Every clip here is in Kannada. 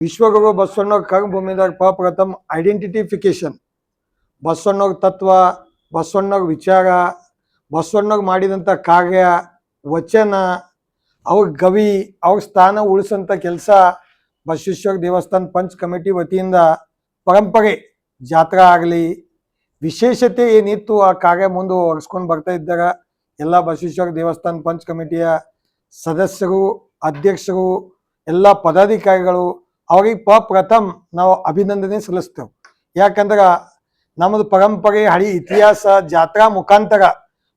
ವಿಶ್ವಗುರು ಬಸವಣ್ಣವ್ರ ಕರ್ಮಭೂಮಿದಾಗ ಪ್ರಥಮ ಐಡೆಂಟಿಫಿಕೇಶನ್, ಬಸವಣ್ಣವ್ರ ತತ್ವ, ಬಸವಣ್ಣವ್ರ ವಿಚಾರ, ಬಸವಣ್ಣವ್ರು ಮಾಡಿದಂಥ ಕಾರ್ಯ, ವಚನ, ಅವ್ರ ಗವಿ, ಅವ್ರ ಸ್ಥಾನ ಉಳಿಸಂಥ ಕೆಲಸ ಬಸವೇಶ್ವರ ದೇವಸ್ಥಾನ ಪಂಚ್ ಕಮಿಟಿ ವತಿಯಿಂದ ಪರಂಪರೆ ಜಾತ್ರಾ ಆಗಲಿ ವಿಶೇಷತೆ ಏನಿತ್ತು ಆ ಕಾರ್ಯ ಮುಂದುವರಿಸ್ಕೊಂಡು ಬರ್ತಾ ಇದ್ದಾಗ ಎಲ್ಲ ಬಸವೇಶ್ವರ ದೇವಸ್ಥಾನ ಪಂಚ್ ಕಮಿಟಿಯ ಸದಸ್ಯರು, ಅಧ್ಯಕ್ಷರು, ಎಲ್ಲ ಪದಾಧಿಕಾರಿಗಳು ಅವ್ರಿಗೆ ಪ್ರಥಮ ನಾವು ಅಭಿನಂದನೆ ಸಲ್ಲಿಸ್ತೇವೆ. ಯಾಕಂದ್ರೆ ನಮ್ಮದು ಪರಂಪರೆ, ಹಳಿ ಇತಿಹಾಸ, ಜಾತ್ರಾ ಮುಖಾಂತರ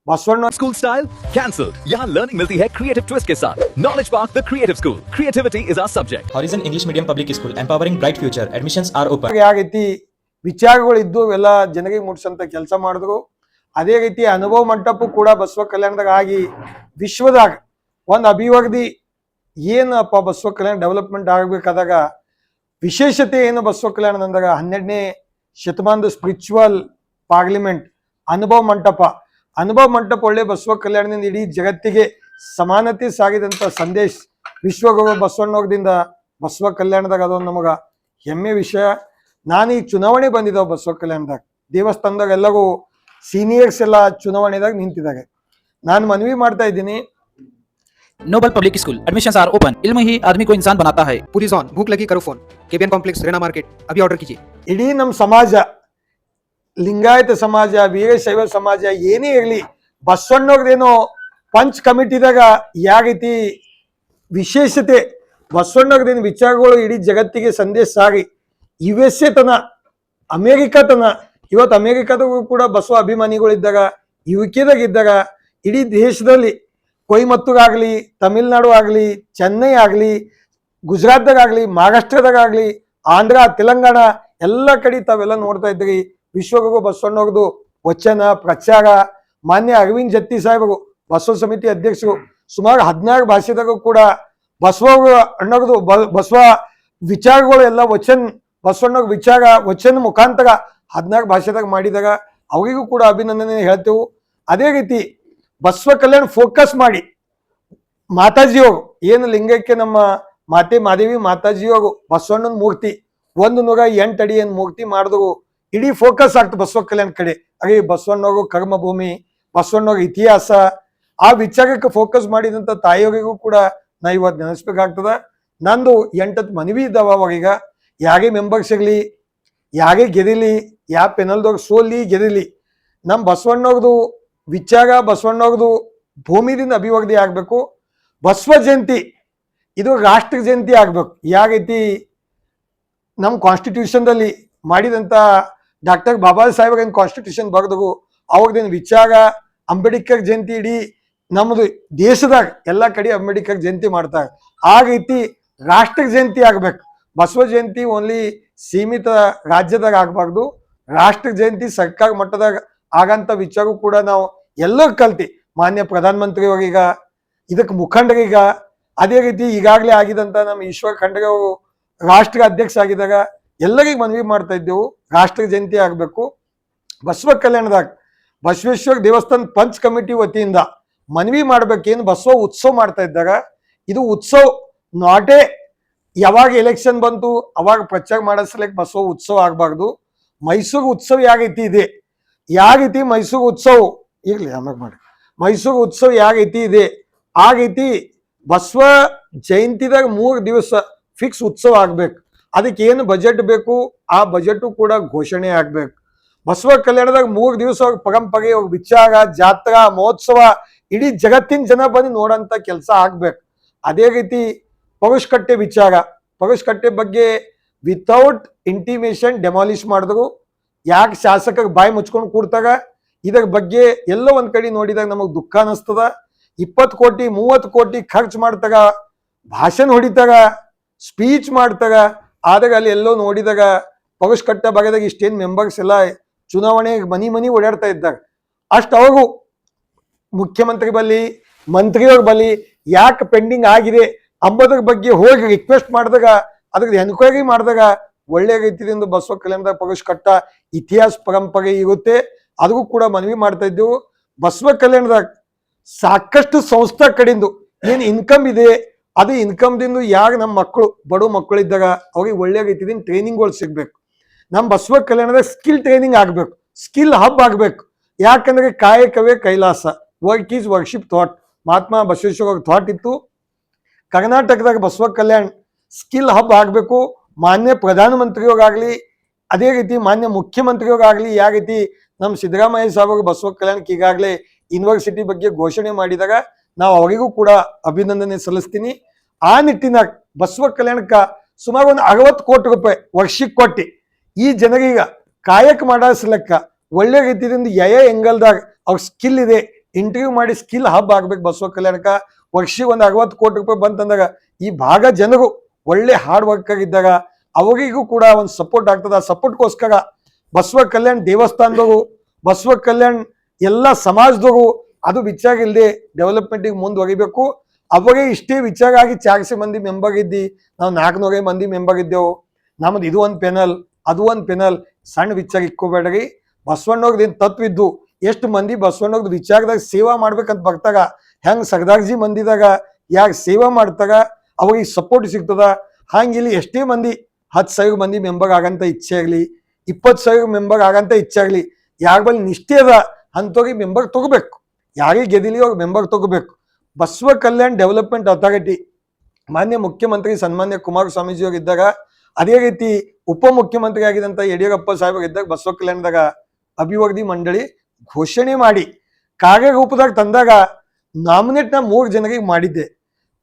बसवण्ण स्कूल स्टाइल कैंसिल। यहाँ लर्निंग मिलती है क्रिएटिव ट्विस्ट के साथ। Knowledge Park the Creative School, creativity is our subject. Horizon English Medium Public School, empowering bright future, admissions are open. ಯಾವ ರೀತಿ ವಿಚಾರಗಳು ಇದ್ದು ಎಲ್ಲ ಜನರಿಗೆ ಮುಟ್ಟಿಸಂತ ಕೆಲಸ ಮಾಡಿದ್ರು, ಅದೇ ರೀತಿ ಅನುಭವ ಮಂಟಪ ಕೂಡ ಬಸವ ಕಲ್ಯಾಣದಾಗ ಆಗಿ ವಿಶ್ವದಾಗ ಒಂದು ಅಭಿವೃದ್ಧಿ ಏನಪ್ಪ ಬಸವ ಕಲ್ಯಾಣ ಡೆವಲಪ್ಮೆಂಟ್ ಆಗಬೇಕಾದಾಗ ವಿಶೇಷತೆ ಏನು ಬಸವ ಕಲ್ಯಾಣ ಅಂದಾಗ 12ನೇ ಶತಮಾನದ ಸ್ಪಿರಿಚುವಲ್ ಪಾರ್ಲಿಮೆಂಟ್ ಅನುಭವ ಮಂಟಪ ಒಳ್ಳೆ ಬಸವ ಕಲ್ಯಾಣದಿಂದ ಇಡೀ ಜಗತ್ತಿಗೆ ಸಮಾನತೆ ಸಾಗಿದಂಥ ಸಂದೇಶ ವಿಶ್ವಗುರು ಬಸವಣ್ಣವ್ರದಿಂದ ಬಸವ ಕಲ್ಯಾಣದಾಗ ಅದೊಂದು ನಮಗೆ ಹೆಮ್ಮೆ ವಿಷಯ. ನಾನು ಈ ಚುನಾವಣೆ ಬಂದಿದ್ದಾವೆ ಬಸವ ಕಲ್ಯಾಣದಾಗ, ದೇವಸ್ಥಾನದಾಗ ಎಲ್ಲರೂ ಸೀನಿಯರ್ಸ್ ಎಲ್ಲ ಚುನಾವಣೆದಾಗ ನಿಂತಿದ್ದಾರೆ. ನಾನು ಮನವಿ ಮಾಡ್ತಾ ಇದ್ದೀನಿ, Noble Public School, admissions are open. इल्म ही आदमी को इंसान बनाता है। पूरी जॉन भूख लगी करो फोन, केबियन कॉम्प्लेक्स रेना मार्केट, अभी ऑर्डर कीजिए। ಇಡೀ ನಮ್ಮ ಸಮಾಜ, ಲಿಂಗಾಯತ ಸಮಾಜ, ವೀರಶೈವ ಸಮಾಜ ಏನೇ ಇರಲಿ, ಬಸವಣ್ಣವ್ರದೇನೋ ಪಂಚ್ ಕಮಿಟಿದಾಗ ಯಾವ ರೀತಿ ವಿಶೇಷತೆ ಬಸವಣ್ಣವ್ರದೇನು ವಿಚಾರಗಳು ಇಡೀ ಜಗತ್ತಿಗೆ ಸಂದೇಶ ಸಾಗಿ USA ತನ, ಅಮೇರಿಕಾ ತನ, ಇವತ್ತು ಅಮೇರಿಕಾದಾಗೂ ಕೂಡ ಬಸವ ಅಭಿಮಾನಿಗಳಿದ್ದಾಗ, UK ಇದ್ದಾಗ, ಇಡೀ ದೇಶದಲ್ಲಿ ಕೊಯಮತ್ತೂರ್ ಆಗಲಿ, ತಮಿಳ್ನಾಡು ಆಗಲಿ, ಚೆನ್ನೈ ಆಗಲಿ, ಗುಜರಾತ್ದಾಗ ಆಗಲಿ, ಮಹಾರಾಷ್ಟ್ರದಾಗ ಆಗಲಿ, ಆಂಧ್ರ, ತೆಲಂಗಾಣ ಎಲ್ಲ ಕಡೆ ತಾವೆಲ್ಲ ನೋಡ್ತಾ ಇದ್ರಿ. ವಿಶ್ವಗುರು ಬಸವಣ್ಣವ್ರದು ವಚನ ಪ್ರಚಾರ, ಮಾನ್ಯ ಅರವಿಂದ್ ಜತ್ತಿ ಸಾಹೇಬರು ಬಸವ ಸಮಿತಿ ಅಧ್ಯಕ್ಷರು ಸುಮಾರು 16 ಭಾಷೆದಾಗೂ ಕೂಡ ಬಸವ ಅಣ್ಣವ್ರದು ಬಸವ ವಿಚಾರಗಳು ಎಲ್ಲ ಬಸವಣ್ಣವ್ರ ವಿಚಾರ ವಚನ ಮುಖಾಂತರ 16 ಭಾಷೆದಾಗ ಮಾಡಿದಾಗ ಅವರಿಗೂ ಕೂಡ ಅಭಿನಂದನೆ ಹೇಳ್ತೇವೆ. ಅದೇ ರೀತಿ ಬಸವ ಕಲ್ಯಾಣ ಫೋಕಸ್ ಮಾಡಿ ಮಾತಾಜಿಯವರು ಏನು ಲಿಂಗಕ್ಕೆ ನಮ್ಮ ಮಾತೆ ಮಾದೇವಿ ಮಾತಾಜಿಯವರು ಬಸವಣ್ಣನ ಮೂರ್ತಿ 108 ಅಡಿ ಏನು ಮೂರ್ತಿ ಮಾಡಿದ್ರು, ಇಡೀ ಫೋಕಸ್ ಆಗ್ತದೆ ಬಸವ ಕಲ್ಯಾಣ ಕಡೆ. ಹಾಗೆ ಬಸವಣ್ಣವರು ಕರ್ಮಭೂಮಿ, ಬಸವಣ್ಣವ್ರ ಇತಿಹಾಸ, ಆ ವಿಚಾರಕ್ಕೆ ಫೋಕಸ್ ಮಾಡಿದಂಥ ತಾಯಿಯವರಿಗೂ ಕೂಡ ನಾ ಇವತ್ತು ನೆನೆಸ್ಬೇಕಾಗ್ತದ. ನಂದು 8 ಮನವಿ ಇದ್ದಾವ. ಅವಾಗೀಗ ಯಾರೇ ಮೆಂಬರ್ಸ್ ಇರಲಿ, ಯಾರೇ ಗೆದಿಲಿ, ಯಾವ ಪೆನಲ್ದವ್ರು ಸೋಲಿ ಗೆದಿಲಿ, ನಮ್ಮ ಬಸವಣ್ಣವ್ರದು ವಿಚಾರ, ಬಸವಣ್ಣವ್ರದು ಭೂಮಿದಿಂದ ಅಭಿವೃದ್ಧಿ ಆಗಬೇಕು. ಬಸವ ಜಯಂತಿ ಇದು ರಾಷ್ಟ್ರ ಜಯಂತಿ ಆಗ್ಬೇಕು. ಯಾವ ರೀತಿ ನಮ್ಮ ಕಾನ್ಸ್ಟಿಟ್ಯೂಷನ್ದಲ್ಲಿ ಮಾಡಿದಂಥ ಡಾಕ್ಟರ್ ಬಾಬಾ ಸಾಹೇಬ್ ಏನು ಕಾನ್ಸ್ಟಿಟ್ಯೂಷನ್ ಬರೆದು ಅವ್ರದ್ದೇನು ವಿಚಾರ, ಅಂಬೇಡ್ಕರ್ ಜಯಂತಿ ಇಡೀ ನಮ್ಮದು ದೇಶದಾಗ ಎಲ್ಲ ಕಡೆ ಅಂಬೇಡ್ಕರ್ ಜಯಂತಿ ಮಾಡ್ತಾರೆ. ಆ ರೀತಿ ರಾಷ್ಟ್ರ ಜಯಂತಿ ಆಗ್ಬೇಕು. ಬಸವ ಜಯಂತಿ ಓನ್ಲಿ ಸೀಮಿತ ರಾಜ್ಯದಾಗ ಆಗಬಾರ್ದು, ರಾಷ್ಟ್ರ ಜಯಂತಿ ಸರ್ಕಾರ ಮಟ್ಟದಾಗ ಆಗಂತ ವಿಚಾರ ಕೂಡ ನಾವು ಎಲ್ಲರೂ ಕಲ್ತಿ ಮಾನ್ಯ ಪ್ರಧಾನಮಂತ್ರಿಯವರೀಗ, ಇದಕ್ಕೆ ಮುಖಂಡರೀಗ, ಅದೇ ರೀತಿ ಈಗಾಗಲೇ ಆಗಿದಂತ ನಮ್ಮ ಈಶ್ವರ್ ಖಂಡ್ರೆ ಅವರು ರಾಷ್ಟ್ರ ಅಧ್ಯಕ್ಷ ಆಗಿದಾಗ ಎಲ್ಲರಿಗೂ ಮನವಿ ಮಾಡ್ತಾ ಇದ್ದೆವು, ರಾಷ್ಟ್ರ ಜಯಂತಿ ಆಗಬೇಕು. ಬಸವ ಕಲ್ಯಾಣದಾಗ ಬಸವೇಶ್ವರ ದೇವಸ್ಥಾನ ಪಂಚ್ ಕಮಿಟಿ ವತಿಯಿಂದ ಮನವಿ ಮಾಡ್ಬೇಕೇನು, ಬಸವ ಉತ್ಸವ ಮಾಡ್ತಾ ಇದ್ದಾಗ ಇದು ಉತ್ಸವ ನಾಟೇ ಯಾವಾಗ ಎಲೆಕ್ಷನ್ ಬಂತು ಅವಾಗ ಪ್ರಚಾರ ಮಾಡಿಸ್ಲಿಕ್ಕೆ ಬಸವ ಉತ್ಸವ ಆಗಬಾರ್ದು. ಮೈಸೂರು ಉತ್ಸವ ಯಾವ ರೀತಿ ಇದೆ, ಯಾವ ರೀತಿ ಮೈಸೂರು ಉತ್ಸವ ಇರ್ಲಿ ಆಮೇಲೆ ಮಾಡಿ, ಮೈಸೂರು ಉತ್ಸವ ಯಾವ ರೀತಿ ಇದೆ ಆ ರೀತಿ ಬಸವ ಜಯಂತಿದಾಗ 3 ದಿವಸ ಫಿಕ್ಸ್ ಉತ್ಸವ ಆಗ್ಬೇಕು. ಅದಕ್ಕೆ ಏನು ಬಜೆಟ್ ಬೇಕು ಆ ಬಜೆಟು ಕೂಡ ಘೋಷಣೆ ಆಗ್ಬೇಕು. ಬಸವ ಕಲ್ಯಾಣದಾಗ 3 ದಿವಸ ಪರಂಪರೆ, ವಿಚಾರ, ಜಾತ್ರಾ ಮಹೋತ್ಸವ ಇಡೀ ಜಗತ್ತಿನ ಜನ ಬಂದು ನೋಡಂತ ಕೆಲಸ ಆಗ್ಬೇಕು. ಅದೇ ರೀತಿ ಪರುಷ್ಕಟ್ಟೆ ವಿಚಾರ, ಪರುಷ್ಕಟ್ಟೆ ಬಗ್ಗೆ ವಿತೌಟ್ ಇಂಟಿಮೇಷನ್ ಡೆಮಾಲಿಷ್ ಮಾಡಿದ್ರು. ಯಾಕೆ ಶಾಸಕರು ಬಾಯಿ ಮುಚ್ಕೊಂಡು ಕೂಡ್ತಾಗ, ಇದರ ಬಗ್ಗೆ ಎಲ್ಲೋ ಒಂದ್ ಕಡೆ ನೋಡಿದಾಗ ನಮಗ್ ದುಃಖ ಅನಿಸ್ತದ. 20 ಕೋಟಿ 30 ಕೋಟಿ ಖರ್ಚು ಮಾಡ್ತಾಗ, ಭಾಷಣ ಹೊಡಿತಾಗ, ಸ್ಪೀಚ್ ಮಾಡ್ತಾಗ, ಆದಾಗ ಅಲ್ಲಿ ಎಲ್ಲೋ ನೋಡಿದಾಗ ಪರುಷ್ಕಟ್ಟೆ ಭಾಗದಾಗ ಇಷ್ಟೇನು ಮೆಂಬರ್ಸ್ ಎಲ್ಲ ಚುನಾವಣೆ ಮನಿ ಓಡಾಡ್ತಾ ಇದ್ದಾಗ ಅಷ್ಟು ಅವರು ಮುಖ್ಯಮಂತ್ರಿ ಬಲ್ಲಿ, ಮಂತ್ರಿಯವ್ರ ಬಲ್ಲಿ ಯಾಕೆ ಪೆಂಡಿಂಗ್ ಆಗಿದೆ ಅಂಬೋದ್ರ ಬಗ್ಗೆ ಹೋಗಿ ರಿಕ್ವೆಸ್ಟ್ ಮಾಡಿದಾಗ, ಅದ್ರದ್ದು ಎನ್ಕ್ವೈರಿ ಮಾಡಿದಾಗ ಒಳ್ಳೆ ರೀತಿಯಿಂದ ಬಸವ ಕಲ್ಯಾಣದಾಗ ಪರುಷ್ಕಟ್ಟ ಇತಿಹಾಸ ಪರಂಪರೆ ಇರುತ್ತೆ. ಅದಕ್ಕೂ ಕೂಡ ಮನವಿ ಮಾಡ್ತಾ ಇದ್ದೆವು. ಬಸವ ಕಲ್ಯಾಣದಾಗ ಸಾಕಷ್ಟು ಸಂಸ್ಥಾ ಕಡೆಯಿಂದ ಏನು ಇನ್ಕಮ್ ಇದೆ ಅದು ಇನ್ಕಮ್ದಿಂದ ಯಾರು ನಮ್ಮ ಮಕ್ಕಳು ಬಡ ಮಕ್ಕಳಿದ್ದಾಗ ಅವ್ರಿಗೆ ಒಳ್ಳೆ ರೀತಿಯಿಂದ ಟ್ರೈನಿಂಗ್ಗಳು ಸಿಗ್ಬೇಕು. ನಮ್ಮ ಬಸವ ಕಲ್ಯಾಣದ ಸ್ಕಿಲ್ ಟ್ರೈನಿಂಗ್ ಆಗಬೇಕು, ಸ್ಕಿಲ್ ಹಬ್ ಆಗಬೇಕು. ಯಾಕಂದ್ರೆ ಕಾಯಕವೇ ಕೈಲಾಸ, work is worship thought. Mahatma Basaveshwara ಅವ್ರ ಥಾಟ್ ಇತ್ತು, ಕರ್ನಾಟಕದಾಗ ಬಸವ ಕಲ್ಯಾಣ್ ಸ್ಕಿಲ್ ಹಬ್ ಆಗಬೇಕು. ಮಾನ್ಯ ಪ್ರಧಾನಮಂತ್ರಿಯೋಗಾಗ್ಲಿ, ಅದೇ ರೀತಿ ಮಾನ್ಯ ಮುಖ್ಯಮಂತ್ರಿಯೋಗಾಗ್ಲಿ, ಯಾವ ರೀತಿ ನಮ್ಮ ಸಿದ್ದರಾಮಯ್ಯ ಸಾಹೇಬರು ಬಸವ ಕಲ್ಯಾಣಕ್ಕೆ ಈಗಾಗಲೇ ಯೂನಿವರ್ಸಿಟಿ ಬಗ್ಗೆ ಘೋಷಣೆ ಮಾಡಿದಾಗ ನಾವು ಅವರಿಗೂ ಕೂಡ ಅಭಿನಂದನೆ ಸಲ್ಲಿಸ್ತೀನಿ. ಆ ನಿಟ್ಟಿನಾಗ ಬಸವ ಕಲ್ಯಾಣಕ್ಕೆ ಸುಮಾರು ಒಂದು 60 ಕೋಟಿ ರೂಪಾಯಿ ವರ್ಷಕ್ಕೆ ಕೊಟ್ಟು ಈ ಜನರೀಗ ಕಾಯಕ ಮಾಡಿಸ್ಲಕ್ಕ ಒಳ್ಳೆ ರೀತಿಯಿಂದ ಎಂಗಲ್ದಾಗ ಅವ್ರ ಸ್ಕಿಲ್ ಇದೆ, ಇಂಟರ್ವ್ಯೂ ಮಾಡಿ ಸ್ಕಿಲ್ ಹಬ್ ಆಗ್ಬೇಕು ಬಸವ ಕಲ್ಯಾಣಕ್ಕೆ. ವರ್ಷಕ್ಕೆ ಒಂದು 60 ಕೋಟಿ ರೂಪಾಯಿ ಬಂತಂದಾಗ ಈ ಭಾಗ ಜನರು ಒಳ್ಳೆ ಹಾರ್ಡ್ ವರ್ಕರ್ ಇದ್ದಾಗ ಅವರಿಗೂ ಕೂಡ ಒಂದು ಸಪೋರ್ಟ್ ಆಗ್ತದೆ. ಆ ಸಪೋರ್ಟ್ಗೋಸ್ಕರ ಬಸವ ಕಲ್ಯಾಣ್ ದೇವಸ್ಥಾನದವರು, ಬಸವ ಕಲ್ಯಾಣ್ ಎಲ್ಲ ಸಮಾಜದವರು ಅದು ವಿಚಾರ ಇಲ್ಲದೆ ಡೆವಲಪ್ಮೆಂಟಿಗೆ ಮುಂದುವರಿಬೇಕು. ಅವರೇ ಇಷ್ಟೇ ವಿಚಾರ ಆಗಿ 400 ಮಂದಿ ಮೆಂಬರ್ ಇದ್ದಿ, ನಾವು 400 ಮಂದಿ ಮೆಂಬರ್ ಇದ್ದೆವು. ನಮ್ದು ಇದು ಒಂದು ಪೆನಲ್, ಅದು ಒಂದು ಪೆನಲ್, ಸಣ್ಣ ವಿಚಾರ ಇಕ್ಕೋಬೇಡ್ರಿ. ಬಸವಣ್ಣವ್ರದ್ದು ಏನು ತತ್ವ ಇದ್ದು, ಎಷ್ಟು ಮಂದಿ ಬಸವಣ್ಣವ್ರದ್ದು ವಿಚಾರದಾಗ ಸೇವಾ ಮಾಡ್ಬೇಕಂತ ಬರ್ತಾಗ, ಹೆಂಗೆ ಸರ್ದಾರ್ಜಿ ಮಂದಿದಾಗ ಯಾರು ಸೇವಾ ಮಾಡ್ತಾಗ ಅವ್ರಿಗೆ ಸಪೋರ್ಟ್ ಸಿಗ್ತದ, ಹಂಗಿಲ್ಲಿ ಎಷ್ಟೇ ಮಂದಿ 10,000 ಮಂದಿ ಮೆಂಬರ್ ಆಗಂತ ಇಚ್ಛೆ ಆಗಲಿ, 20,000 ಮೆಂಬರ್ ಆಗಂತ ಇಚ್ಛೆ ಆಗಲಿ, ಯಾರ ಬಳಿ ನಿಷ್ಠೆ ಅದ ಅಂಥವ್ರಿಗೆ ಮೆಂಬರ್ ತಗೋಬೇಕು. ಯಾರಿಗೆ ಗೆದಿಲಿ ಅವ್ರಿಗೆ ಮೆಂಬರ್ ತಗೋಬೇಕು. ಬಸವ ಕಲ್ಯಾಣ್ ಡೆವಲಪ್ಮೆಂಟ್ ಅಥಾರಿಟಿ ಮಾನ್ಯ ಮುಖ್ಯಮಂತ್ರಿ ಸನ್ಮಾನ್ಯ ಕುಮಾರಸ್ವಾಮೀಜಿ ಅವರು ಇದ್ದಾಗ, ಅದೇ ರೀತಿ ಉಪಮುಖ್ಯಮಂತ್ರಿ ಆಗಿದಂಥ ಯಡಿಯೂರಪ್ಪ ಸಾಹೇಬರು ಇದ್ದಾಗ ಬಸವ ಕಲ್ಯಾಣದಾಗ ಅಭಿವೃದ್ಧಿ ಮಂಡಳಿ ಘೋಷಣೆ ಮಾಡಿ ಕಾರ್ಯರೂಪದಾಗ ತಂದಾಗ ನಾಮಿನೇಟ್ ನಾ 3 ಜನರಿಗೆ ಮಾಡಿದ್ದೆ.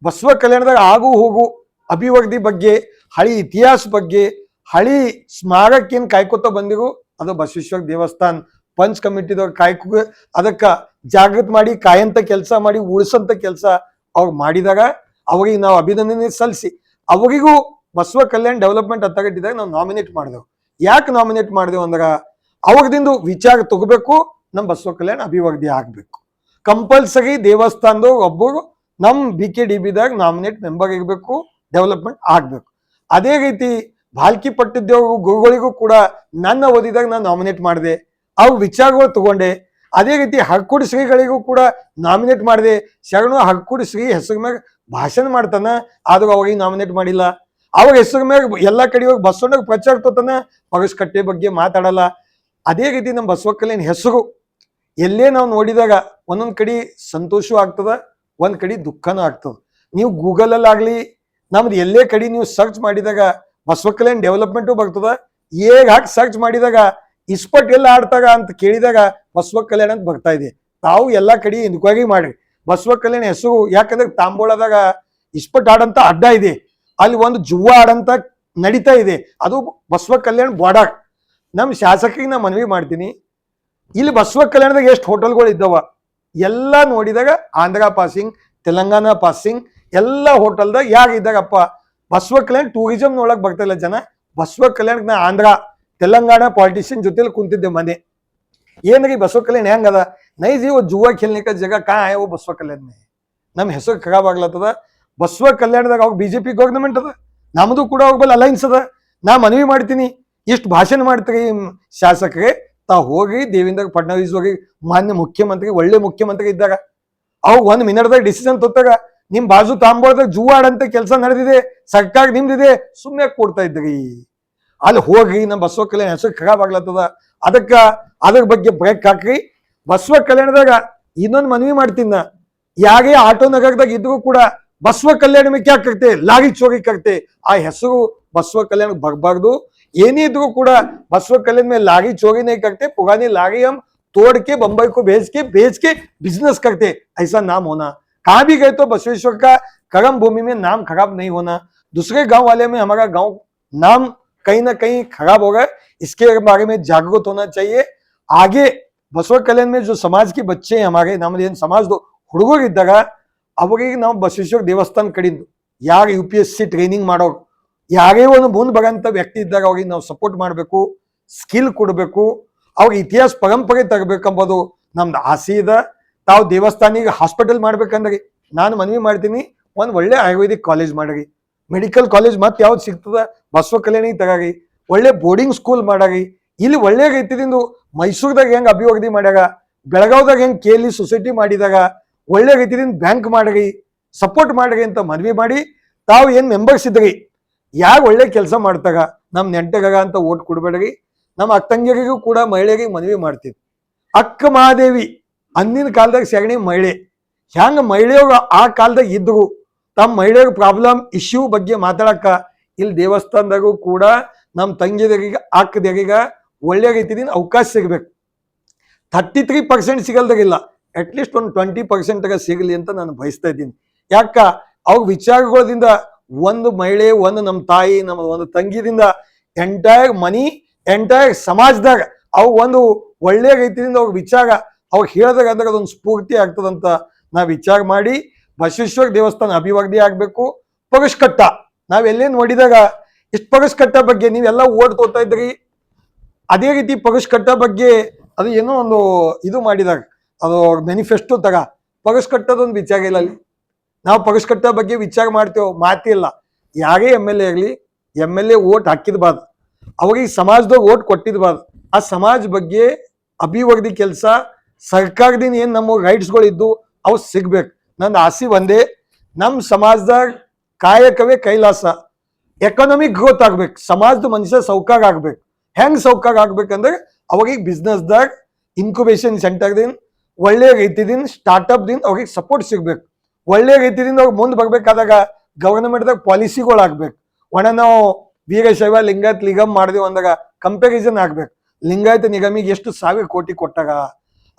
ಬಸವ ಕಲ್ಯಾಣದಾಗ ಆಗು ಹೋಗು ಅಭಿವೃದ್ಧಿ ಬಗ್ಗೆ, ಹಳಿ ಇತಿಹಾಸ ಬಗ್ಗೆ, ಹಳಿ ಸ್ಮಾರಕ ಏನ್ ಕಾಯ್ಕೋತ ಬಂದಿರು ಅದು ಬಸವೇಶ್ವರ ದೇವಸ್ಥಾನ ಪಂಚ್ ಕಮಿಟಿದವ್ರು ಕಾಯ್ಕೊ ಅದಕ್ಕ ಜಾಗೃತ ಮಾಡಿ ಕಾಯಂತ ಕೆಲಸ ಮಾಡಿ ಉಳಿಸಂತ ಕೆಲಸ ಅವ್ರು ಮಾಡಿದಾಗ ಅವ್ರಿಗೆ ನಾವು ಅಭಿನಂದನೆ ಸಲ್ಲಿಸಿ ಅವರಿಗೂ ಬಸವ ಕಲ್ಯಾಣ್ ಡೆವಲಪ್ಮೆಂಟ್ ಅಥಾರಿಟಿದಾಗ ನಾವು ನಾಮಿನೇಟ್ ಮಾಡಿದೆವು. ಯಾಕೆ ನಾಮಿನೇಟ್ ಮಾಡಿದೆವು ಅಂದಾಗ ಅವ್ರದಿಂದ ವಿಚಾರ ತಗೋಬೇಕು, ನಮ್ಮ ಬಸವ ಕಲ್ಯಾಣ್ ಅಭಿವೃದ್ಧಿ ಆಗ್ಬೇಕು. ಕಂಪಲ್ಸರಿ ದೇವಸ್ಥಾನದ ಒಬ್ಬರು ನಮ್ಮ BKDBದಾಗ ನಾಮಿನೇಟ್ ಮೆಂಬರ್ ಇರಬೇಕು, ಡೆವಲಪ್ಮೆಂಟ್ ಆಗ್ಬೇಕು. ಅದೇ ರೀತಿ ಭಾಲ್ಕಿ ಪಟ್ಟಿದ್ದೇವ್ರು ಗುರುಗಳಿಗೂ ಕೂಡ ನನ್ನ ಓದಿದಾಗ ನಾನು ನಾಮಿನೇಟ್ ಮಾಡಿದೆ, ಅವ್ರ ವಿಚಾರಗಳು ತಗೊಂಡೆ. ಅದೇ ರೀತಿ ಹರ್ಕುಡಿ ಶ್ರೀಗಳಿಗೂ ಕೂಡ ನಾಮಿನೇಟ್ ಮಾಡಿದೆ. ಶರಣು ಹರ್ಕುಡಿ ಶ್ರೀ ಹೆಸರು ಮ್ಯಾಗ ಭಾಷಣ ಮಾಡ್ತಾನ, ಆದ್ರೂ ಅವ್ರಿಗೆ ನಾಮಿನೇಟ್ ಮಾಡಿಲ್ಲ. ಅವ್ರ ಹೆಸರು ಮ್ಯಾಗ ಎಲ್ಲ ಕಡೆ ಹೋಗಿ ಬಸವಣ್ಣಗೆ ಪ್ರಚಾರ ತೋತಾನ, ಪಗಸ್ಕಟ್ಟೆ ಬಗ್ಗೆ ಮಾತಾಡಲ್ಲ. ಅದೇ ರೀತಿ ನಮ್ಮ ಬಸವ ಕಲ್ಯಾಣ್ ಹೆಸರು ಎಲ್ಲೇ ನಾವು ನೋಡಿದಾಗ ಒಂದೊಂದು ಕಡೆ ಸಂತೋಷವೂ ಆಗ್ತದ, ಒಂದ್ ಕಡೆ ದುಃಖನೂ ಆಗ್ತದ. ನೀವು ಗೂಗಲಲ್ಲಿ ಆಗ್ಲಿ ನಮ್ದು ಎಲ್ಲೇ ಕಡೆ ನೀವು ಸರ್ಚ್ ಮಾಡಿದಾಗ ಬಸವ ಕಲ್ಯಾಣ್ ಡೆವಲಪ್ಮೆಂಟು ಬರ್ತದ. ಹಾಕಿ ಸರ್ಚ್ ಮಾಡಿದಾಗ ಇಸ್ಪಟ್ ಎಲ್ಲ ಆಡ್ತಾಗ ಅಂತ ಕೇಳಿದಾಗ ಬಸವ ಕಲ್ಯಾಣ ಅಂತ ಬರ್ತಾ ಇದೆ. ತಾವು ಎಲ್ಲಾ ಕಡೆ ಎನ್ಕ್ವೈರಿ ಮಾಡ್ರಿ ಬಸವ ಕಲ್ಯಾಣ ಹೆಸರು. ಯಾಕಂದ್ರೆ ತಾಂಬೋಳದಾಗ ಇಸ್ಪಟ್ ಆಡಂತ ಅಡ್ಡ ಇದೆ, ಅಲ್ಲಿ ಒಂದು ಜುವ್ವ ಆಡಂತ ನಡೀತಾ ಇದೆ, ಅದು ಬಸವ ಕಲ್ಯಾಣ್ ಬಾಡಾಕ್. ನಮ್ಮ ಶಾಸಕರಿಗೆ ನಾ ಮನವಿ ಮಾಡ್ತೀನಿ, ಇಲ್ಲಿ ಬಸವ ಕಲ್ಯಾಣದಾಗ ಎಷ್ಟು ಹೋಟೆಲ್ಗಳು ಇದ್ದಾವ ಎಲ್ಲ ನೋಡಿದಾಗ ಆಂಧ್ರ ಪಾಸಿಂಗ್, ತೆಲಂಗಾಣ ಪಾಸಿಂಗ್ ಎಲ್ಲ ಹೋಟೆಲ್ದಾಗ ಯಾರು ಇದ್ದಾಗಪ್ಪ ಬಸವ ಕಲ್ಯಾಣ್ ಟೂರಿಸಂ ನೋಡಕ್ ಬರ್ತಾ ಇಲ್ಲ ಜನ. ಬಸವ ಕಲ್ಯಾಣಕ್ಕೆ ನಾ ಆಂಧ್ರ ತೆಲಂಗಾಣ ಪಾಲಿಟಿಷಿಯನ್ ಜೊತೆಲಿ ಕುಂತಿದ್ದೆ ಮನೆ. ಏನ್ರಿ ಬಸವ ಕಲ್ಯಾಣ್ ಹೆಂಗದ ನೈ ಜೀವ ಜುವ ಖೇಲ್ನಿಕ ಜಗ ಕಾ ಆಯೋ ಬಸವ ಕಲ್ಯಾಣ್ ನಮ್ಮ ಹೆಸರು ಖರಾಬ್ ಆಗ್ಲತ್ತದ. ಬಸವ ಕಲ್ಯಾಣದಾಗ ಅವಾಗ BJP ಗೌರ್ನಮೆಂಟ್ ಅದ, ನಮ್ದು ಕೂಡ ಅವಾಗ ಬಲ್ ಅಲೈನ್ಸ್ ಅದ. ನಾ ಮನವಿ ಮಾಡ್ತೀನಿ, ಇಷ್ಟು ಭಾಷಣ ಮಾಡ್ತೀರಿ ಶಾಸಕರೇ, ತಾವು ಹೋಗಿ ದೇವೇಂದ್ರ ಫಡ್ನವೀಸ್ ಹೋಗಿ ಮಾನ್ಯ ಮುಖ್ಯಮಂತ್ರಿ ಒಳ್ಳೆ ಮುಖ್ಯಮಂತ್ರಿ ಇದ್ದಾಗ ಅವಾಗ 1 ಮಿನಿಟ್ದಾಗ ಡಿಸಿಷನ್ ತೊತ್ತಾಗ ನಿಮ್ ಬಾಜು ತಾಂಬೋಳದಾಗ ಜೂ ಆಡಂತ ಕೆಲಸ ನಡೆದಿದೆ, ಸರ್ಕಾರ ನಿಮ್ದಿದೆ, ಸುಮ್ಮನೆ ಕೊಡ್ತಾ ಇದ್ರಿ. ಅಲ್ಲಿ ಹೋಗಿ ನಮ್ಮ ಬಸವ ಕಲ್ಯಾಣ ಹೆಸರು ಖರಾಬ್ ಆಗ್ಲತ್ತದ. ಅದ್ರ ಬಗ್ಗೆ ಬ್ರೇಕ್ ಹಾಕ್ರಿ. ಬಸವ ಕಲ್ಯಾಣದಾಗ ಇನ್ನೊಂದು ಮನವಿ ಮಾಡ್ತೀನಿ, ಯಾರೇ ಆಟೋ ನಗರದಾಗ ಇದ್ರು ಕೂಡ ಬಸವ ಕಲ್ಯಾಣ में क्या करते लारी चोरी करते, ಆ ಹೆಸರು ಬಸವ ಕಲ್ಯಾಣ ಬರಬಾರ್ದು. ಏನೇ ಇದ್ರು ಕೂಡ बसवा कल्याण में लारी चोरी नहीं करते, पुरानी लारी हम तोड़ के बंबई को भेज के बिजनेस करते, ऐसा नाम होना. कहाँ भी गए तो बसवेश्वर का कर्म भूमि में नाम खराब नहीं होना. दूसरे गांव वाले में हमारा गांव नाम कहीं ना कहीं खराब हो गए, इसके बारे में जागरूक होना चाहिए. आगे बसवा कल्याण में जो समाज के बच्चे हैं हमारे नाम समाज ಹುಡುಗರು ಇದ್ದಾಗ ಅವರಿಗೆ ನಾವು ಬಸವೇಶ್ವರ ದೇವಸ್ಥಾನ ಕಡೆಯಿಂದ ಯಾರು UPSC ಟ್ರೈನಿಂಗ್ ಮಾಡೋರು ಯಾರೇ ಒಂದು ಮುಂದೆ ಬರೋಂಥ ವ್ಯಕ್ತಿ ಇದ್ದಾಗ ಅವ್ರಿಗೆ ನಾವು ಸಪೋರ್ಟ್ ಮಾಡಬೇಕು, ಸ್ಕಿಲ್ ಕೊಡಬೇಕು, ಅವ್ರಿಗೆ ಇತಿಹಾಸ ಪರಂಪರೆ ತರಬೇಕಂಬೋದು ನಮ್ದು ಆಸೆ ಇದೆ. ತಾವು ದೇವಸ್ಥಾನಿಗೆ ಹಾಸ್ಪಿಟಲ್ ಮಾಡ್ಬೇಕಂದ್ರೆ ನಾನು ಮನವಿ ಮಾಡ್ತೀನಿ, ಒಂದು ಒಳ್ಳೆ ಆಯುರ್ವೇದಿಕ್ ಕಾಲೇಜ್ ಮಾಡ್ರಿ, ಮೆಡಿಕಲ್ ಕಾಲೇಜ್ ಮತ್ತೆ ಯಾವ್ದು ಸಿಗ್ತದ ಬಸವ ಕಲ್ಯಾಣಿಗೆ ತಗಾರಿ, ಒಳ್ಳೆ ಬೋರ್ಡಿಂಗ್ ಸ್ಕೂಲ್ ಮಾಡಾರಿ. ಇಲ್ಲಿ ಒಳ್ಳೆ ರೀತಿಯಿಂದ ಮೈಸೂರದಾಗ ಹೆಂಗ್ ಅಭಿವೃದ್ಧಿ ಮಾಡ್ಯಾಗ, ಬೆಳಗಾವ್ದಾಗ ಹೆಂಗ್ KLE ಸೊಸೈಟಿ ಮಾಡಿದಾಗ ಒಳ್ಳೆ ರೀತಿಯಿಂದ ಬ್ಯಾಂಕ್ ಮಾಡ್ರಿ, ಸಪೋರ್ಟ್ ಮಾಡ್ರಿ ಅಂತ ಮನವಿ ಮಾಡಿ, ತಾವು ಏನು ಮೆಂಬರ್ಸ್ ಇದ್ರಿ ಯಾರು ಒಳ್ಳೆ ಕೆಲಸ ಮಾಡ್ತಾಗ ನಮ್ಮ ನೆಂಟಗಾಗ ಅಂತ ಓಟ್ ಕೊಡ್ಬೇಡ್ರಿ. ನಮ್ಮ ಅಕ್ಕಂಗಿರಿಗೂ ಕೂಡ ಮಹಿಳೆಗೆ ಮನವಿ ಮಾಡ್ತೀವಿ. ಅಕ್ಕ ಮಹಾದೇವಿ ಅಂದಿನ ಕಾಲದಾಗ ಸಗಣಿ ಮಹಿಳೆ, ಹೆಂಗ ಮಹಿಳೆಯರು ಆ ಕಾಲದಾಗ ಇದ್ರು ತಮ್ಮ ಮಹಿಳೆಯರ ಪ್ರಾಬ್ಲಮ್ ಇಶ್ಯೂ ಬಗ್ಗೆ ಮಾತಾಡಕ್ಕ ಇಲ್ಲಿ ದೇವಸ್ಥಾನದಾಗೂ ಕೂಡ ನಮ್ಮ ತಂಗಿದರಿಗೆ ಅಕ್ಕದರಿಗೆ ಒಳ್ಳೆ ರೀತಿಯಿಂದ ಅವಕಾಶ ಸಿಗಬೇಕು. 33% ಸಿಗಲ್ದಾಗಿಲ್ಲ, ಅಟ್ಲೀಸ್ಟ್ ಒಂದು 20% ಸಿಗಲಿ ಅಂತ ನಾನು ಬಯಸ್ತಾ ಇದ್ದೀನಿ. ಯಾಕ ಅವ್ರ ವಿಚಾರಗಳಿಂದ ಒಂದು ಮಹಿಳೆ, ಒಂದು ನಮ್ಮ ತಾಯಿ, ನಮ್ಮ ಒಂದು ತಂಗಿದಿಂದ ಎಂಟೈರ್ ಮನಿ, ಎಂಟೈರ್ ಸಮಾಜದಾಗ ಅವು ಒಂದು ಒಳ್ಳೆ ರೀತಿಯಿಂದ ಅವ್ರ ವಿಚಾರ ಅವ್ರು ಹೇಳಿದಾಗ ಅಂದ್ರೆ ಅದೊಂದು ಸ್ಫೂರ್ತಿ ಆಗ್ತದಂತ ನಾವು ವಿಚಾರ ಮಾಡಿ ಬಸವೇಶ್ವರ ದೇವಸ್ಥಾನ ಅಭಿವೃದ್ಧಿ ಆಗ್ಬೇಕು. ಪಗಸ್ಕಟ್ಟ ನಾವೆಲ್ಲೇ ನೋಡಿದಾಗ ಇಷ್ಟು ಪಗಸ್ಕಟ್ಟ ಬಗ್ಗೆ ನೀವೆಲ್ಲ ಓಟ್ ತೋತಾ ಇದ್ರಿ, ಅದೇ ರೀತಿ ಪಗಸ್ಕಟ್ಟ ಬಗ್ಗೆ ಅದು ಏನೋ ಒಂದು ಇದು ಮಾಡಿದಾಗ ಅದು ಮ್ಯಾನಿಫೆಸ್ಟೋ ಪಗಸ್ಕಟ್ಟದೊಂದು ವಿಚಾರ ಇಲ್ಲ ಅಲ್ಲಿ. ನಾವು ಪಗಸ್ಕಟ್ಟ ಬಗ್ಗೆ ವಿಚಾರ ಮಾಡ್ತೇವೆ, ಮಾತಿಲ್ಲ. ಯಾರೇ MLA ಆಗಲಿ, MLA ಓಟ್ ಹಾಕಿದ್ಬಾರ್ದು, ಅವ್ರಿಗೆ ಸಮಾಜದಾಗ ಓಟ್ ಕೊಟ್ಟಿದ್ಬಾರ್ದು. ಆ ಸಮಾಜ ಬಗ್ಗೆ ಅಭಿವೃದ್ಧಿ ಕೆಲಸ ಸರ್ಕಾರದಿಂದ ಏನು ನಮ್ಮ ರೈಟ್ಸ್ಗಳು ಇದ್ದು ಅವು ಸಿಗ್ಬೇಕು. ನನ್ನ ಆಸೆ ಒಂದೇ, ನಮ್ಮ ಸಮಾಜದಾಗ ಕಾಯಕವೇ ಕೈಲಾಸ, ಎಕನಾಮಿಕ್ ಗ್ರೋತ್ ಆಗ್ಬೇಕು, ಸಮಾಜದ ಮನುಷ್ಯ ಸೌಕಾರ ಆಗ್ಬೇಕು. ಹೆಂಗ್ ಸೌಕಾರ ಆಗ್ಬೇಕಂದ್ರೆ ಅವಾಗ ಬಿಸ್ನೆಸ್ದಾಗ ಇನ್ಕ್ಯುಬೇಷನ್ ಸೆಂಟರ್ದಿಂದ ಒಳ್ಳೆ ರೀತಿದಿಂದ ಸ್ಟಾರ್ಟ್ಅಪ್ದಿಂದ ಅವ್ರಿಗೆ ಸಪೋರ್ಟ್ ಸಿಗ್ಬೇಕು. ಒಳ್ಳೆ ರೀತಿಯಿಂದ ಅವ್ರಿಗೆ ಮುಂದೆ ಬರ್ಬೇಕಾದಾಗ ಗವರ್ನಮೆಂಟ್ದಾಗ ಪಾಲಿಸಿಗಳು ಆಗ್ಬೇಕು. ನಾವು ವೀರಶೈವ ಲಿಂಗಾಯತ್ ನಿಗಮ್ ಮಾಡಿದೀವಿ ಅಂದಾಗ ಕಂಪ್ಯಾರಿಸನ್ ಆಗ್ಬೇಕು. ಲಿಂಗಾಯತ ನಿಗಮಿಗೆ ಎಷ್ಟು 1000 ಕೋಟಿ ಕೊಟ್ಟಾಗ,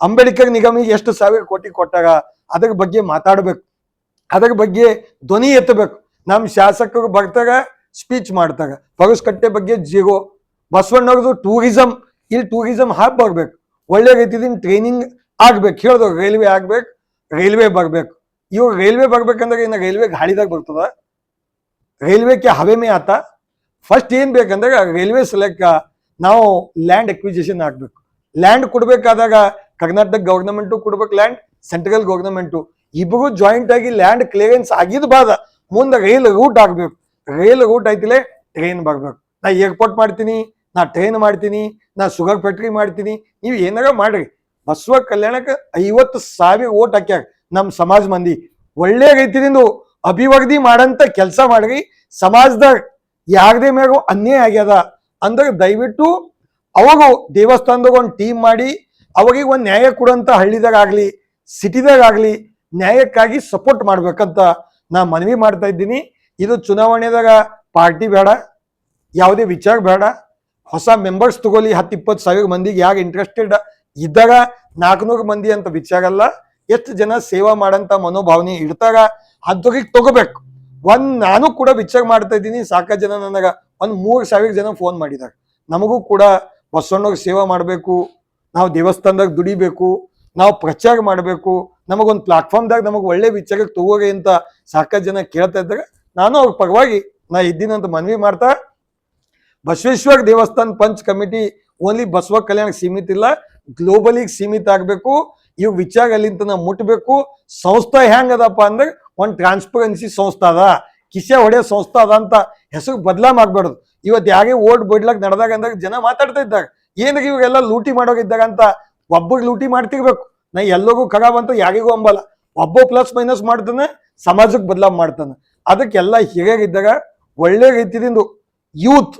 ಅಂಬೇಡ್ಕರ್ ನಿಗಮಿಗೆ ಎಷ್ಟು 1000 ಕೋಟಿ ಕೊಟ್ಟಾಗ, ಅದ್ರ ಬಗ್ಗೆ ಮಾತಾಡ್ಬೇಕು, ಅದ್ರ ಬಗ್ಗೆ ಧ್ವನಿ ಎತ್ತಬೇಕು. ನಮ್ಮ ಶಾಸಕರು ಬರ್ತಾಗ ಸ್ಪೀಚ್ ಮಾಡ್ತಾಗ ಪಗಸ್ಕಟ್ಟೆ ಬಗ್ಗೆ ಜೀರೋ. ಬಸವಣ್ಣವ್ರದ್ದು ಟೂರಿಸಂ, ಇಲ್ಲಿ ಟೂರಿಸಂ ಹಾಬ್ ಬರ್ಬೇಕು, ಒಳ್ಳೆ ರೀತಿಯಿಂದ ಟ್ರೈನಿಂಗ್ ಆಗ್ಬೇಕು. ಹೇಳ್ದೋ ರೈಲ್ವೆ ಆಗ್ಬೇಕು, ರೈಲ್ವೆ ಬರ್ಬೇಕು. ಇವಾಗ ರೈಲ್ವೆ ಬರ್ಬೇಕಂದ್ರೆ ಇನ್ನು ರೈಲ್ವೆ ಗಾಳಿದಾಗ ಬರ್ತದ, ರೈಲ್ವೆಗೆ ಹವೆ ಮೇ ಆತ. ಫಸ್ಟ್ ಏನ್ ಬೇಕಂದ್ರೆ ರೈಲ್ವೆ ಸಲಕ್ಕ ನಾವು ಲ್ಯಾಂಡ್ ಎಕ್ವಿಜಿಷನ್ ಆಗ್ಬೇಕು. ಲ್ಯಾಂಡ್ ಕೊಡ್ಬೇಕಾದಾಗ ಕರ್ನಾಟಕ ಗವರ್ನಮೆಂಟು ಕೊಡ್ಬೇಕು ಲ್ಯಾಂಡ್, ಸೆಂಟ್ರಲ್ ಗವರ್ನಮೆಂಟು ಇಬ್ಬರು ಜಾಯಿಂಟ್ ಆಗಿ ಲ್ಯಾಂಡ್ ಕ್ಲಿಯರೆನ್ಸ್ ಆಗಿದ್ ಬಾದ ಮುಂದೆ ರೈಲ್ ರೂಟ್ ಆಗ್ಬೇಕು. ರೈಲ್ ರೂಟ್ ಆಯ್ತಿಲೆ ಟ್ರೈನ್ ಬರ್ಬೇಕು. ನಾ ಏರ್ಪೋರ್ಟ್ ಮಾಡ್ತೀನಿ, ನಾ ಟ್ರೈನ್ ಮಾಡ್ತೀನಿ, ನಾ ಶುಗರ್ ಫ್ಯಾಕ್ಟ್ರಿ ಮಾಡ್ತೀನಿ, ನೀವು ಏನಾರ ಮಾಡ್ರಿ. ಬಸವ ಕಲ್ಯಾಣಕ್ಕೆ 50,000 ಓಟ್ ಹಾಕ್ಯಾರ ನಮ್ಮ ಸಮಾಜ ಮಂದಿ. ಒಳ್ಳೆ ರೀತಿಯಿಂದ ಅಭಿವೃದ್ಧಿ ಮಾಡಂತ ಕೆಲಸ ಮಾಡ್ರಿ. ಸಮಾಜದಾಗ ಯಾರದೇ ಮ್ಯಾಗೂ ಅನ್ಯಾಯ ಆಗ್ಯದ ಅಂದ್ರೆ ದಯವಿಟ್ಟು ಅವಾಗ ದೇವಸ್ಥಾನದಾಗ ಒಂದು ಟೀಮ್ ಮಾಡಿ ಅವಾಗ ಒಂದು ನ್ಯಾಯ ಕೊಡುವಂತ ಹಳ್ಳಿದಾಗ ಆಗ್ಲಿ ಸಿಟಿದಾಗ ಆಗ್ಲಿ ನ್ಯಾಯಕ್ಕಾಗಿ ಸಪೋರ್ಟ್ ಮಾಡ್ಬೇಕಂತ ನಾ ಮನವಿ ಮಾಡ್ತಾ ಇದ್ದೀನಿ. ಇದು ಚುನಾವಣೆದಾಗ ಪಾರ್ಟಿ ಬೇಡ, ಯಾವುದೇ ವಿಚಾರ ಬೇಡ, ಹೊಸ ಮೆಂಬರ್ಸ್ ತಗೊಳ್ಳಿ. 10-20 ಸಾವಿರ ಮಂದಿಗೆ ಯಾರು ಇಂಟ್ರೆಸ್ಟೆಡ್ ಇದ್ದಾಗ 400 ಮಂದಿ ಅಂತ ವಿಚಾರ ಅಲ್ಲ, ಎಷ್ಟು ಜನ ಸೇವಾ ಮಾಡಂತ ಮನೋಭಾವನೆ ಇಡ್ತಾಗ ಅಂಥವ್ರಿಗೆ ತಗೋಬೇಕು. ನಾನು ಕೂಡ ವಿಚಾರ ಮಾಡ್ತಾ ಇದ್ದೀನಿ. ಸಾಕಷ್ಟು ಜನ ನನಗ 3,000 ಜನ ಫೋನ್ ಮಾಡಿದ್ದಾರೆ. ನಮಗೂ ಕೂಡ ಬಸವಣ್ಣವ್ರಿಗೆ ಸೇವಾ ಮಾಡಬೇಕು, ನಾವು ದೇವಸ್ಥಾನದಾಗ ದುಡಿಬೇಕು, ನಾವು ಪ್ರಚಾರ ಮಾಡಬೇಕು, ನಮಗೊಂದು ಪ್ಲಾಟ್ಫಾರ್ಮ್ದಾಗ ನಮಗೆ ಒಳ್ಳೆ ವಿಚಾರಕ್ಕೆ ತಗೋರಿ ಅಂತ ಸಾಕಷ್ಟು ಜನ ಕೇಳ್ತಾ ಇದ್ದಾರೆ. ನಾನು ಅವ್ರ ಪರವಾಗಿ ನಾ ಇದ್ದೀನಂತ ಮನವಿ ಮಾಡ್ತಾ, ಬಸವೇಶ್ವರ ದೇವಸ್ಥಾನ ಪಂಚ್ ಕಮಿಟಿ ಓನ್ಲಿ ಬಸವ ಕಲ್ಯಾಣಕ್ಕೆ ಸೀಮಿತ ಇಲ್ಲ, ಗ್ಲೋಬಲಿಗೆ ಸೀಮಿತ ಆಗ್ಬೇಕು. ಇವ್ ವಿಚಾರ ಅಲ್ಲಿಂತ ನಾವು ಮುಟ್ಬೇಕು. ಸಂಸ್ಥಾ ಹೆಂಗದಪ್ಪ ಅಂದ್ರೆ ಒಂದು ಟ್ರಾನ್ಸ್ಪರೆನ್ಸಿ ಸಂಸ್ಥಾ ಅದ, ಕಿಸೆ ಹೊಡೆಯೋ ಸಂಸ್ಥಾ ಅದ ಅಂತ ಹೆಸರು ಬದಲಾಮ್ ಆಗ್ಬಾರ್ದು. ಇವತ್ತು ಯಾರೇ ಓಟ್ ಬಿಡ್ಲಕ್ ನಡೆದಾಗ ಅಂದಾಗ ಜನ ಮಾತಾಡ್ತಾ ಇದ್ದಾಗ ಏನಾಗ ಇವಾಗೆಲ್ಲ ಲೂಟಿ ಮಾಡೋಗಿದ್ದಾಗ ಅಂತ ಒಬ್ಬರಿಗೆ ಲೂಟಿ ಮಾಡ್ತಿರ್ಬೇಕು. ನಾ ಎಲ್ಲರಿಗೂ ಖರಾಬ್ ಅಂತ ಯಾರಿಗೂ ಅಂಬಲ್ಲ. ಒಬ್ಬ ಪ್ಲಸ್ ಮೈನಸ್ ಮಾಡ್ತಾನೆ, ಸಮಾಜಕ್ಕೆ ಬದಲಾವ್ ಮಾಡ್ತಾನೆ. ಅದಕ್ಕೆಲ್ಲ ಹಿರಿಯರಿದ್ದಾಗ ಒಳ್ಳೆ ರೀತಿಯಿಂದ ಯೂತ್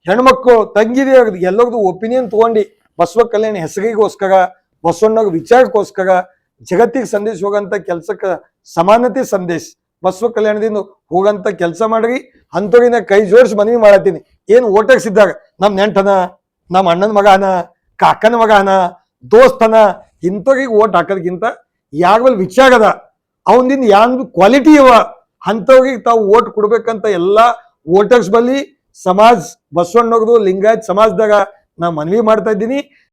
ಹೆಣ್ಮಕ್ಳು ತಂಗಿದೇ ಎಲ್ಲರದು ಒಪಿನಿಯನ್ ತಗೊಂಡು ಬಸವ ಕಲ್ಯಾಣ ಹೆಸರಿಗೋಸ್ಕರ ಬಸವಣ್ಣವ್ರ ವಿಚಾರಕ್ಕೋಸ್ಕರ ಜಗತ್ತಿಗೆ ಸಂದೇಶ ಹೋಗಂತ ಕೆಲ್ಸಕ್ಕೆ ಸಮಾನತೆ ಸಂದೇಶ ಬಸವ ಕಲ್ಯಾಣದಿಂದ ಹೋಗಂತ ಕೆಲಸ ಮಾಡ್ರಿ. ಅಂಥವ್ರಿನ ಕೈ ಜೋಡಿಸಿ ಮನವಿ ಮಾಡತ್ತೀನಿ. ಏನು ಓಟಕ್ಸಿದ್ದಾಗ ನಮ್ಮ ನೆಂಟನ, ನಮ್ಮ ಅಣ್ಣನ ಮಗನ, ಕಾಕನ ಮಗನ, ದೋಸ್ತನ ಇಂಥವ್ರಿಗೆ ಓಟ್ ಹಾಕೋದಕ್ಕಿಂತ ಯಾವಾಗಲೂ ವಿಚಾರ ಅದ ಅವನದಿಂದ ಯಾವ ಕ್ವಾಲಿಟಿ ಇವ ಅಂಥವ್ರಿಗೆ ತಾವು ಓಟ್ ಕೊಡ್ಬೇಕಂತ ಎಲ್ಲ ವೋಟರ್ಸ್ ಬಲ್ಲಿ ಸಮಾಜ ಬಸವಣ್ಣವ್ರದು ಲಿಂಗಾಯತ್ ಸಮಾಜದಾಗ ನಾ ಮನವಿ ಮಾಡ್ತಾ ಇದ್ದೀನಿ.